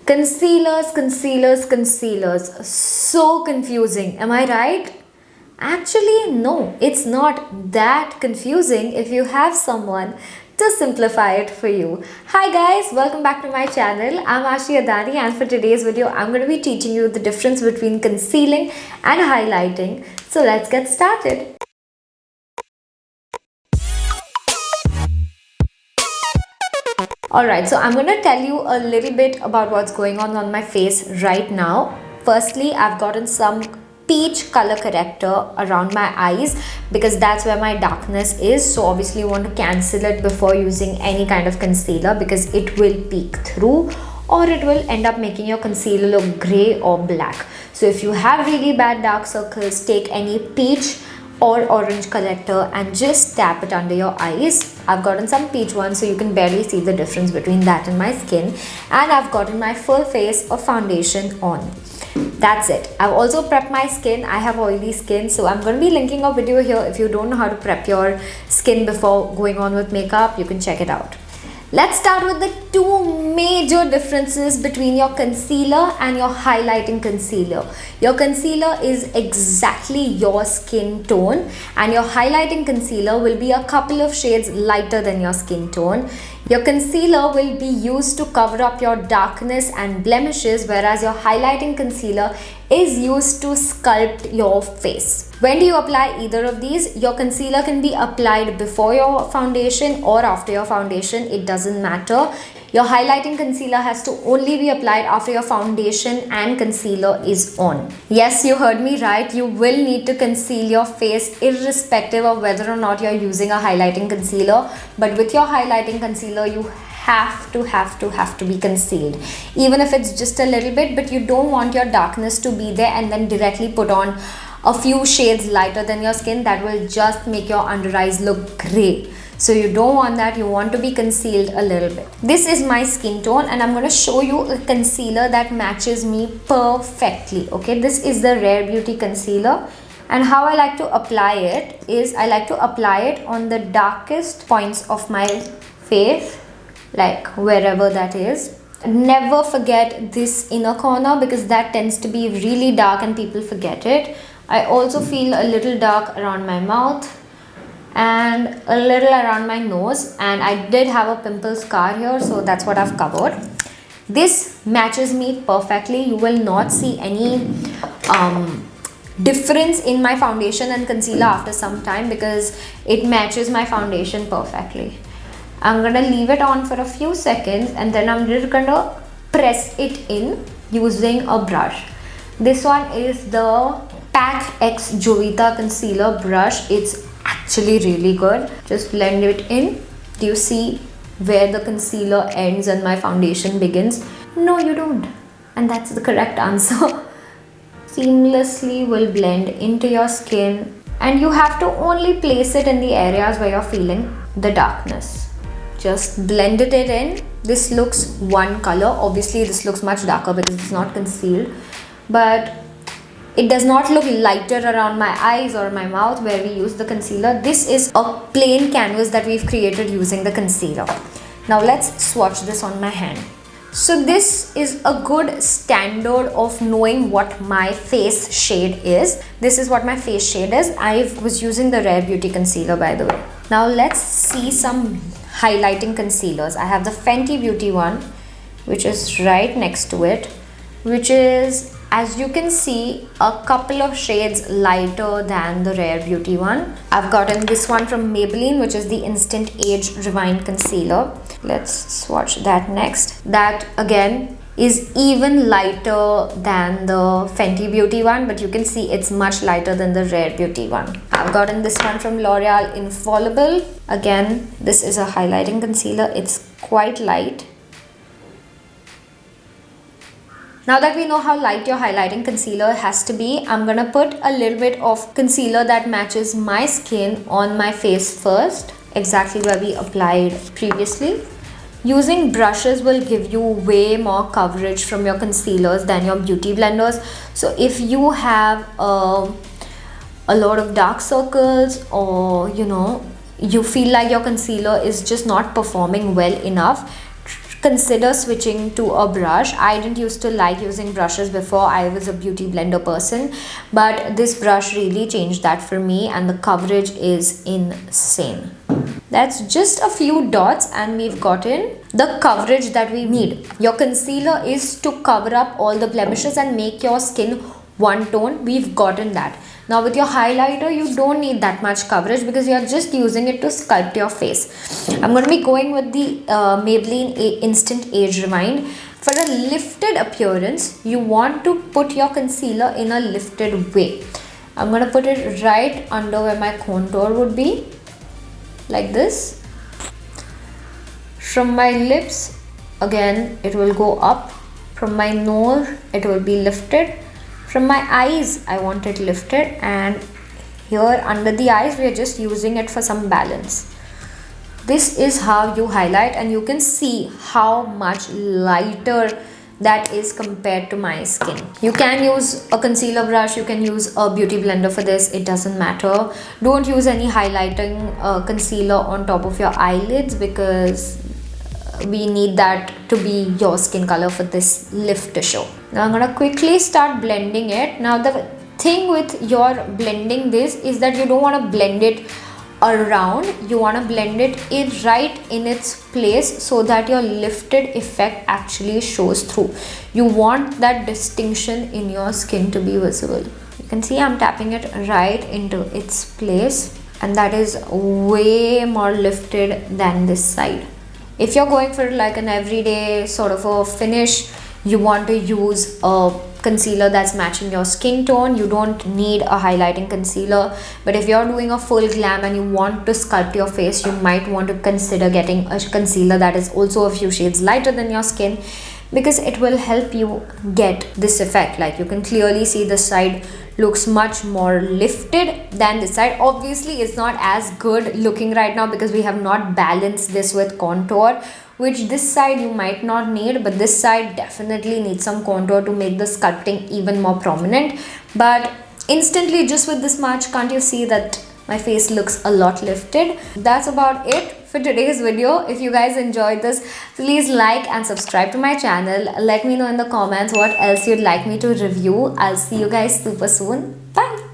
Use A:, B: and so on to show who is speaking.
A: Concealers, concealers, concealers. So confusing. Am I right? Actually, no, it's not that confusing if you have someone to simplify it for you. Hi guys, welcome back to my channel. I'm Aashi Adani and for today's video, I'm going to be teaching you the difference between concealing and highlighting. So let's get started. Alright, so I'm going to tell you a little bit about what's going on my face right now. Firstly, I've gotten some peach color corrector around my eyes because that's where my darkness is. So obviously you want to cancel it before using any kind of concealer because it will peek through or it will end up making your concealer look grey or black. So if you have really bad dark circles, take any peach or orange corrector and just tap it under your eyes. I've gotten some peach ones so you can barely see the difference between that and my skin, and I've gotten my full face of foundation on. That's it. I've also prepped my skin. I have oily skin, so I'm going to be linking a video here. If you don't know how to prep your skin before going on with makeup, you can check it out. Let's start with the two major differences between your concealer and your highlighting concealer. Your concealer is exactly your skin tone and your highlighting concealer will be a couple of shades lighter than your skin tone. Your concealer will be used to cover up your darkness and blemishes, whereas your highlighting concealer is used to sculpt your face. When do you apply either of these? Your concealer can be applied before your foundation or after your foundation. It doesn't matter. Your highlighting concealer has to only be applied after your foundation and concealer is on. Yes, you heard me right. You will need to conceal your face irrespective of whether or not you're using a highlighting concealer. But with your highlighting concealer, you have to be concealed. Even if it's just a little bit, but you don't want your darkness to be there and then directly put on a few shades lighter than your skin. That will just make your under eyes look grey. So you don't want that. You want to be concealed a little bit. This is my skin tone and I'm going to show you a concealer that matches me perfectly. Okay, this is the Rare Beauty concealer, and how I like to apply it is I like to apply it on the darkest points of my face, like wherever that is. Never forget this inner corner because that tends to be really dark and people forget it. I also feel a little dark around my mouth and a little around my nose, and I did have a pimple scar here, so that's what I've covered. This matches me perfectly. You will not see any difference in my foundation and concealer after some time because it matches my foundation perfectly. I'm gonna leave it on for a few seconds and then I'm just gonna press it in using a brush. This one is the Pac X Jovita concealer brush. It's actually really good. Just blend it in. Do you see where the concealer ends and my foundation begins? No, you don't. And that's the correct answer. Seamlessly will blend into your skin, and you have to only place it in the areas where you're feeling the darkness. Just blended it in. This looks one color. Obviously this looks much darker because it's not concealed, but it does not look lighter around my eyes or my mouth where we use the concealer. This is a plain canvas that we've created using the concealer. Now let's swatch this on my hand. So this is a good standard of knowing what my face shade is. This is what my face shade is. I was using the Rare Beauty concealer, by the way. Now let's see some highlighting concealers. I have the Fenty Beauty one, which is right next to it, which is, as you can see, a couple of shades lighter than the Rare Beauty one. I've gotten this one from Maybelline, which is the Instant Age Rewind Concealer. Let's swatch that next. That again is even lighter than the Fenty Beauty one, but you can see it's much lighter than the Rare Beauty one. I've gotten this one from L'Oreal Infallible. Again, this is a highlighting concealer. It's quite light. Now that we know how light your highlighting concealer has to be, I'm gonna put a little bit of concealer that matches my skin on my face first, exactly where we applied previously. Using brushes will give you way more coverage from your concealers than your beauty blenders. So if you have a lot of dark circles, or you feel like your concealer is just not performing well enough, consider switching to a brush. I didn't used to like using brushes before. I was a beauty blender person, but this brush really changed that for me, and the coverage is insane. That's just a few dots and we've gotten the coverage that we need. Your concealer is to cover up all the blemishes and make your skin one tone. We've gotten that. Now with your highlighter, you don't need that much coverage because you're just using it to sculpt your face. I'm going to be going with the Maybelline Instant Age Rewind. For a lifted appearance, you want to put your concealer in a lifted way. I'm going to put it right under where my contour would be, like this. From my lips, again, it will go up. From my nose, it will be lifted. From my eyes, I want it lifted, and here under the eyes, we are just using it for some balance. This is how you highlight, and you can see how much lighter that is compared to my skin. You can use a concealer brush, you can use a beauty blender for this, it doesn't matter. Don't use any highlighting concealer on top of your eyelids because we need that to be your skin color for this lift to show. Now I'm gonna quickly start blending it. Now the thing with your blending this is that you don't want to blend it around, you want to blend it right in its place so that your lifted effect actually shows through. You want that distinction in your skin to be visible. You can see I'm tapping it right into its place, and that is way more lifted than this side. If you're going for like an everyday sort of a finish, you want to use a concealer that's matching your skin tone. You don't need a highlighting concealer. But if you're doing a full glam and you want to sculpt your face, you might want to consider getting a concealer that is also a few shades lighter than your skin, because it will help you get this effect. Like you can clearly see this side looks much more lifted than this side. Obviously it's not as good looking right now because we have not balanced this with contour, which this side you might not need, but this side definitely needs some contour to make the sculpting even more prominent. But instantly, just with this much, can't you see that my face looks a lot lifted? That's about it for today's video. If you guys enjoyed this, please like and subscribe to my channel. Let me know in the comments what else you'd like me to review. I'll see you guys super soon. Bye.